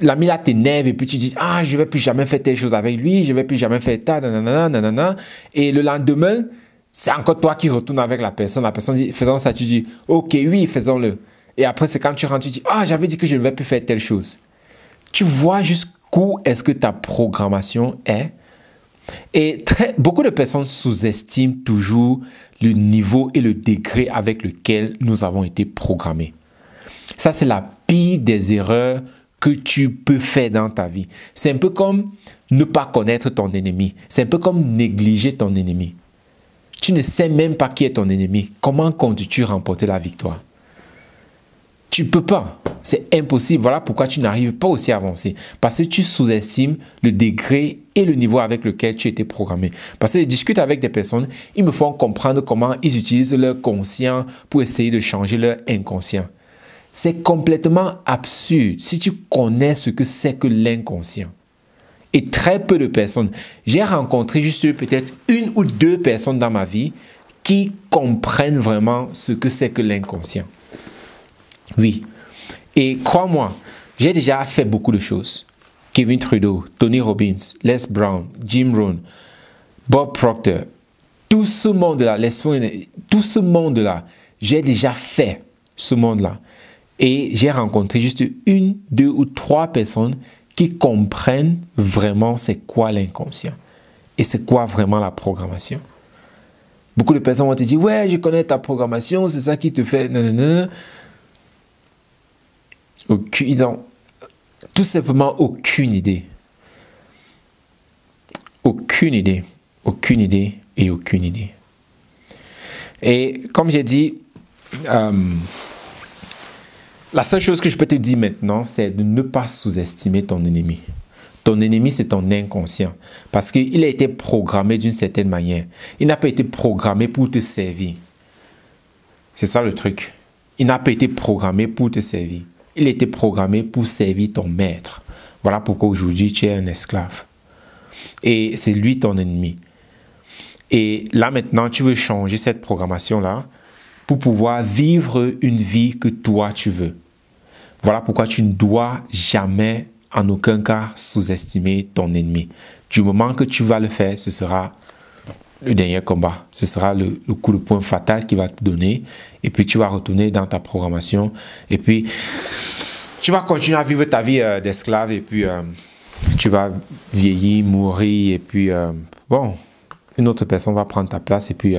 l'ami là t'énerve et puis tu dis, ah, je ne vais plus jamais faire telle chose avec lui, je ne vais plus jamais faire ta, nanana, nanana. Et le lendemain, c'est encore toi qui retournes avec la personne dit, faisons ça, tu dis, ok, oui, faisons-le. Et après, c'est quand tu rentres, tu dis, ah, j'avais dit que je ne vais plus faire telle chose. Tu vois jusqu'où est-ce que ta programmation est. Et beaucoup de personnes sous-estiment toujours le niveau et le degré avec lequel nous avons été programmés. Ça, c'est la pire des erreurs que tu peux faire dans ta vie. C'est un peu comme ne pas connaître ton ennemi. C'est un peu comme négliger ton ennemi. Tu ne sais même pas qui est ton ennemi. Comment comptes-tu remporter la victoire? Tu ne peux pas. C'est impossible. Voilà pourquoi tu n'arrives pas aussi à avancer. Parce que tu sous-estimes le degré et le niveau avec lequel tu étais programmé. Parce que je discute avec des personnes, ils me font comprendre comment ils utilisent leur conscient pour essayer de changer leur inconscient. C'est complètement absurde si tu connais ce que c'est que l'inconscient. Et très peu de personnes. J'ai rencontré juste peut-être 1 ou 2 personnes dans ma vie qui comprennent vraiment ce que c'est que l'inconscient. Oui. Et crois-moi, j'ai déjà fait beaucoup de choses. Kevin Trudeau, Tony Robbins, Les Brown, Jim Rohn, Bob Proctor, tout ce monde-là, tout ce monde-là, j'ai déjà fait ce monde-là. Et j'ai rencontré juste 1, 2 ou 3 personnes qui comprennent vraiment c'est quoi l'inconscient et c'est quoi vraiment la programmation. Beaucoup de personnes vont te dire, ouais, je connais ta programmation, c'est ça qui te fait... Non. Tout simplement aucune idée. Aucune idée. Aucune idée et aucune idée. Et comme j'ai dit, la seule chose que je peux te dire maintenant, c'est de ne pas sous-estimer ton ennemi. Ton ennemi, c'est ton inconscient. Parce qu'il a été programmé d'une certaine manière. Il n'a pas été programmé pour te servir. C'est ça le truc. Il n'a pas été programmé pour te servir. Il a été programmé pour servir ton maître. Voilà pourquoi aujourd'hui tu es un esclave. Et c'est lui ton ennemi. Et là maintenant, tu veux changer cette programmation-là pour pouvoir vivre une vie que toi tu veux. Voilà pourquoi tu ne dois jamais, en aucun cas, sous-estimer ton ennemi. Du moment que tu vas le faire, ce sera le dernier combat. Ce sera le coup de poing fatal qu'il va te donner. Et puis tu vas retourner dans ta programmation. Et puis tu vas continuer à vivre ta vie d'esclave. Et puis tu vas vieillir, mourir. Et puis bon, une autre personne va prendre ta place. Et puis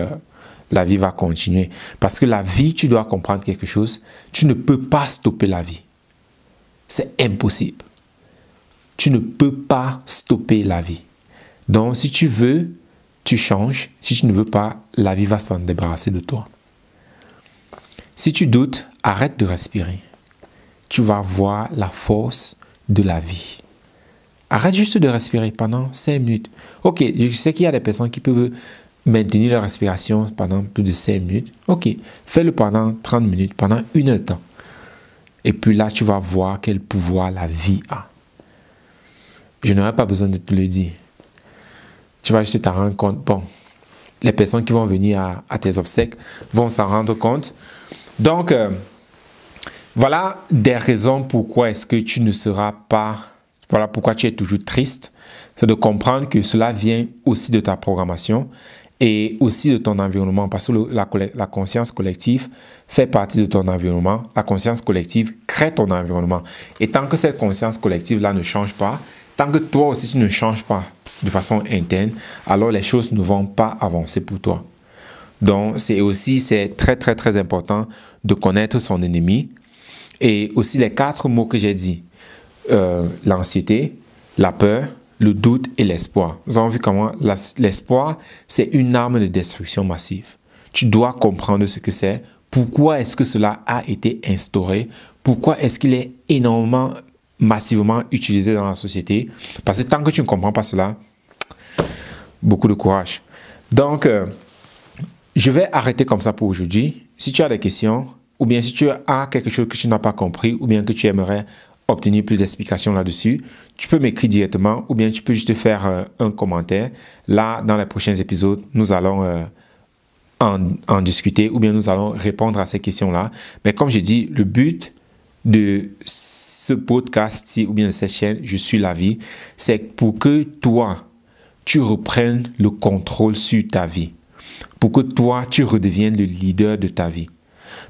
la vie va continuer. Parce que la vie, tu dois comprendre quelque chose. Tu ne peux pas stopper la vie. C'est impossible. Tu ne peux pas stopper la vie. Donc, si tu veux, tu changes. Si tu ne veux pas, la vie va s'en débarrasser de toi. Si tu doutes, arrête de respirer. Tu vas voir la force de la vie. Arrête juste de respirer pendant 5 minutes. Ok, je sais qu'il y a des personnes qui peuvent maintenir leur respiration pendant plus de 5 minutes. Ok, fais-le pendant 30 minutes, pendant 1 heure de temps. Et puis là, tu vas voir quel pouvoir la vie a. Je n'aurai pas besoin de te le dire. Tu vas juste t'en rendre compte. Bon, les personnes qui vont venir à tes obsèques vont s'en rendre compte. Donc, voilà des raisons pourquoi est-ce que tu ne seras pas... Voilà pourquoi tu es toujours triste. C'est de comprendre que cela vient aussi de ta programmation et aussi de ton environnement. Parce que la conscience collective fait partie de ton environnement. La conscience collective crée ton environnement. Et tant que cette conscience collective-là ne change pas, tant que toi aussi tu ne changes pas de façon interne, alors les choses ne vont pas avancer pour toi. Donc, c'est très, très, très important de connaître son ennemi. Et aussi les 4 mots que j'ai dit. L'anxiété, la peur, le doute et l'espoir. Nous avons vu comment l'espoir, c'est une arme de destruction massive. Tu dois comprendre ce que c'est. Pourquoi est-ce que cela a été instauré? Pourquoi est-ce qu'il est énormément, massivement utilisé dans la société? Parce que tant que tu ne comprends pas cela, beaucoup de courage. Donc, je vais arrêter comme ça pour aujourd'hui. Si tu as des questions, ou bien si tu as quelque chose que tu n'as pas compris, ou bien que tu aimerais obtenir plus d'explications là-dessus, tu peux m'écrire directement, ou bien tu peux juste faire un commentaire. Là, dans les prochains épisodes, nous allons en discuter, ou bien nous allons répondre à ces questions-là. Mais comme j'ai dit, le but de ce podcast-ci, ou bien de cette chaîne, Je suis la vie, c'est pour que toi, tu reprennes le contrôle sur ta vie. Pour que toi, tu redeviennes le leader de ta vie.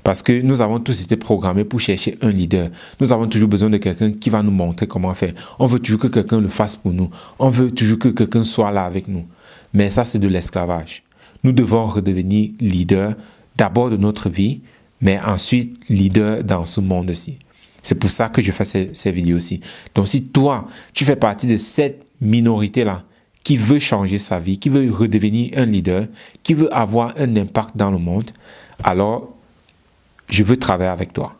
Parce que nous avons tous été programmés pour chercher un leader. Nous avons toujours besoin de quelqu'un qui va nous montrer comment faire. On veut toujours que quelqu'un le fasse pour nous. On veut toujours que quelqu'un soit là avec nous. Mais ça, c'est de l'esclavage. Nous devons redevenir leader d'abord de notre vie, mais ensuite leader dans ce monde-ci. C'est pour ça que je fais ces vidéos-ci. Donc, si toi, tu fais partie de cette minorité-là qui veut changer sa vie, qui veut redevenir un leader, qui veut avoir un impact dans le monde, alors je veux travailler avec toi.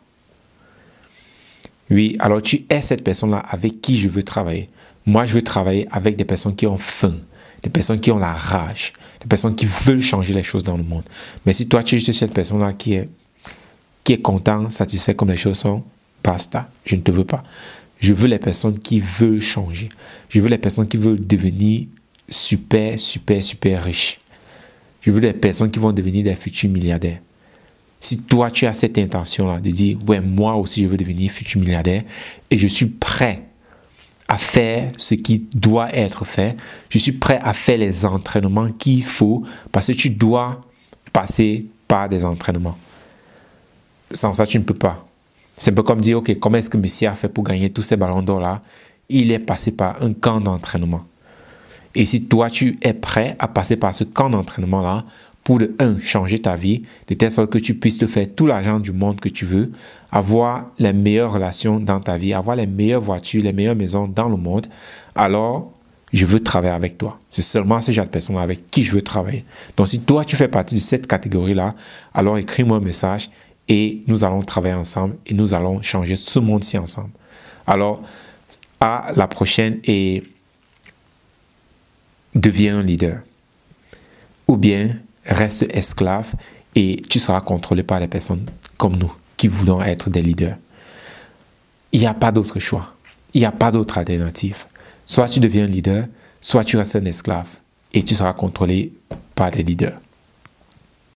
Oui, alors tu es cette personne-là avec qui je veux travailler. Moi, je veux travailler avec des personnes qui ont faim, des personnes qui ont la rage, des personnes qui veulent changer les choses dans le monde. Mais si toi, tu es juste cette personne-là qui est content, satisfait comme les choses sont, basta, je ne te veux pas. Je veux les personnes qui veulent changer. Je veux les personnes qui veulent devenir super, super, super riches. Je veux les personnes qui vont devenir des futurs milliardaires. Si toi, tu as cette intention-là de dire, ouais, moi aussi, je veux devenir futur milliardaire et je suis prêt à faire ce qui doit être fait, je suis prêt à faire les entraînements qu'il faut parce que tu dois passer par des entraînements. Sans ça, tu ne peux pas. C'est un peu comme dire, ok, comment est-ce que Messi a fait pour gagner tous ces ballons d'or-là? Il est passé par un camp d'entraînement. Et si toi, tu es prêt à passer par ce camp d'entraînement-là, pour de un, changer ta vie, de telle sorte que tu puisses te faire tout l'argent du monde que tu veux, avoir les meilleures relations dans ta vie, avoir les meilleures voitures, les meilleures maisons dans le monde, alors je veux travailler avec toi. C'est seulement ce genre de personnes avec qui je veux travailler. Donc si toi, tu fais partie de cette catégorie-là, alors écris-moi un message et nous allons travailler ensemble et nous allons changer ce monde-ci ensemble. Alors, à la prochaine et deviens un leader. Ou bien, reste esclave et tu seras contrôlé par les personnes comme nous qui voulons être des leaders. Il n'y a pas d'autre choix. Il n'y a pas d'autre alternative. Soit tu deviens un leader, soit tu restes un esclave et tu seras contrôlé par des leaders.